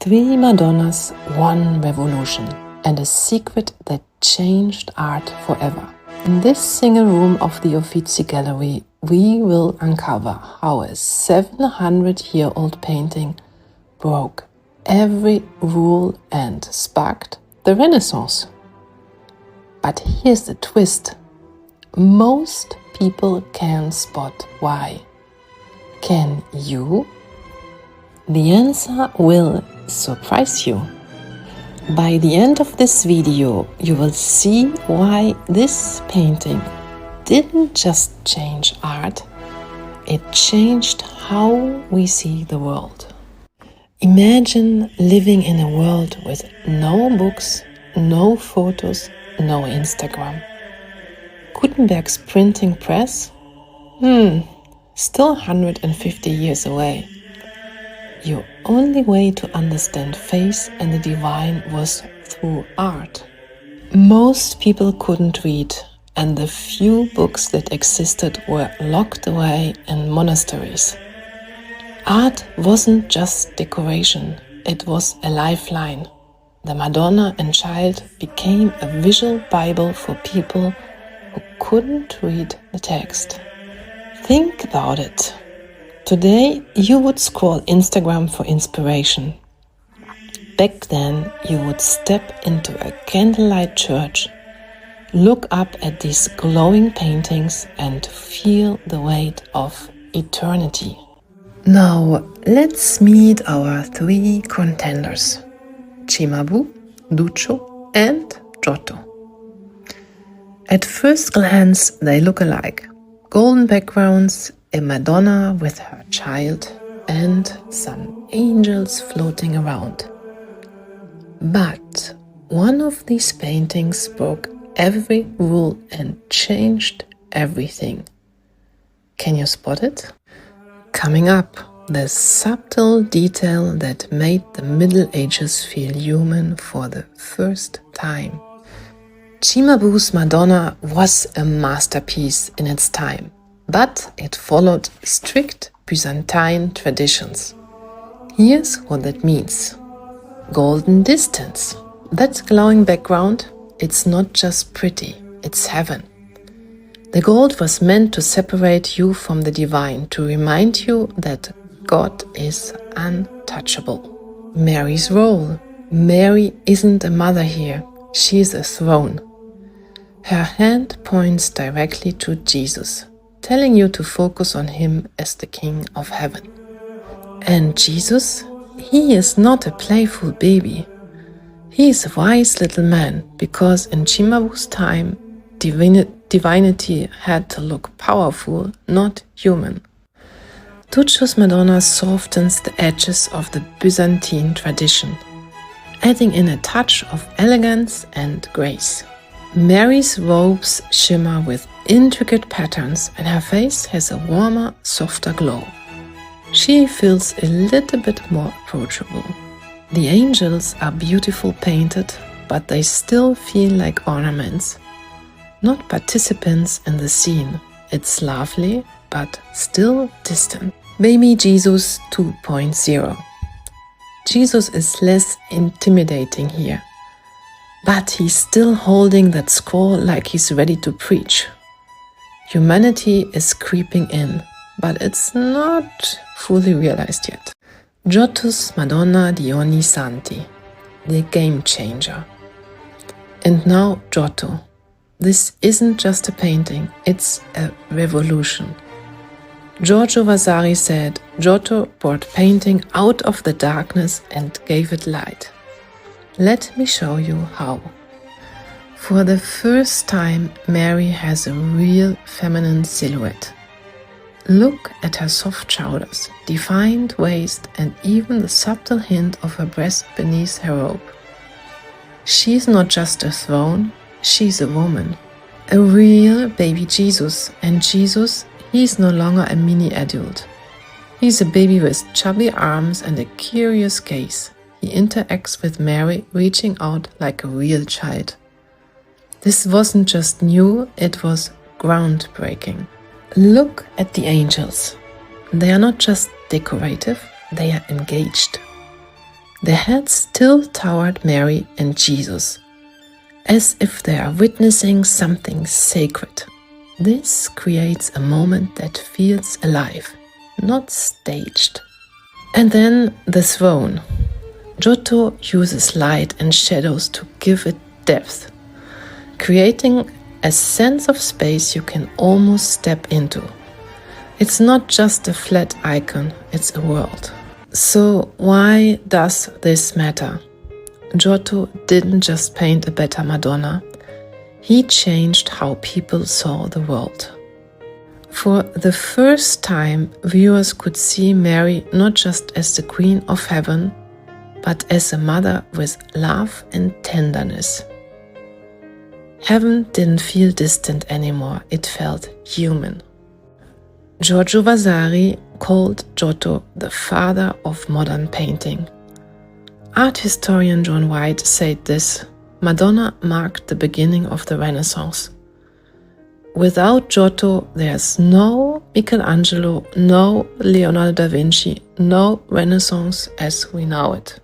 Three Madonnas, one revolution, and a secret that changed art forever. In this single room of the Uffizi gallery, we will uncover how a 700-year-old painting broke every rule and sparked the Renaissance. But here's the twist. Most people can spot why. Can you? The answer will surprise you. By the end of this video, you will see why this painting didn't just change art, it changed how we see the world. Imagine living in a world with no books, no photos, no Instagram. Gutenberg's printing press? Still 150 years away. Your only way to understand faith and the divine was through art. Most people couldn't read, and the few books that existed were locked away in monasteries. Art wasn't just decoration, it was a lifeline. The Madonna and Child became a visual Bible for people who couldn't read the text. Think about it. Today, you would scroll Instagram for inspiration. Back then, you would step into a candlelight church, look up at these glowing paintings and feel the weight of eternity. Now, let's meet our three contenders: Cimabue, Duccio and Giotto. At first glance, they look alike. Golden backgrounds, a Madonna with her child, and some angels floating around. But one of these paintings broke every rule and changed everything. Can you spot it? Coming up, the subtle detail that made the Middle Ages feel human for the first time. Cimabue's Madonna was a masterpiece in its time, but it followed strict Byzantine traditions. Here's what that means. Golden distance. That glowing background, it's not just pretty, it's heaven. The gold was meant to separate you from the divine, to remind you that God is untouchable. Mary's role. Mary isn't a mother here, she is a throne. Her hand points directly to Jesus, telling you to focus on him as the King of Heaven. And Jesus, he is not a playful baby. He is a wise little man, because in Cimabue's time, divinity had to look powerful, not human. Duccio's Madonna softens the edges of the Byzantine tradition, adding in a touch of elegance and grace. Mary's robes shimmer with intricate patterns and her face has a warmer, softer glow. She feels a little bit more approachable. The angels are beautiful painted, but they still feel like ornaments, not participants in the scene. It's lovely, but still distant. Baby Jesus 2.0. Jesus is less intimidating here, but he's still holding that scroll like he's ready to preach. Humanity is creeping in, but it's not fully realized yet. Giotto's Madonna di ogni Santi, the game changer. And now Giotto. This isn't just a painting, it's a revolution. Giorgio Vasari said, Giotto brought painting out of the darkness and gave it light. Let me show you how. For the first time, Mary has a real feminine silhouette. Look at her soft shoulders, defined waist, and even the subtle hint of her breast beneath her robe. She's not just a throne, she's a woman. A real baby Jesus, and Jesus, he's no longer a mini adult. He's a baby with chubby arms and a curious gaze. He interacts with Mary, reaching out like a real child. This wasn't just new, it was groundbreaking. Look at the angels. They are not just decorative, they are engaged. Their heads tilt toward Mary and Jesus, as if they are witnessing something sacred. This creates a moment that feels alive, not staged. And then the throne. Giotto uses light and shadows to give it depth, creating a sense of space you can almost step into. It's not just a flat icon, it's a world. So why does this matter? Giotto didn't just paint a better Madonna, he changed how people saw the world. For the first time, viewers could see Mary not just as the Queen of Heaven, but as a mother with love and tenderness. Heaven didn't feel distant anymore, it felt human. Giorgio Vasari called Giotto the father of modern painting. Art historian John White said this: Madonna marked the beginning of the Renaissance. Without Giotto, there's no Michelangelo, no Leonardo da Vinci, no Renaissance as we know it.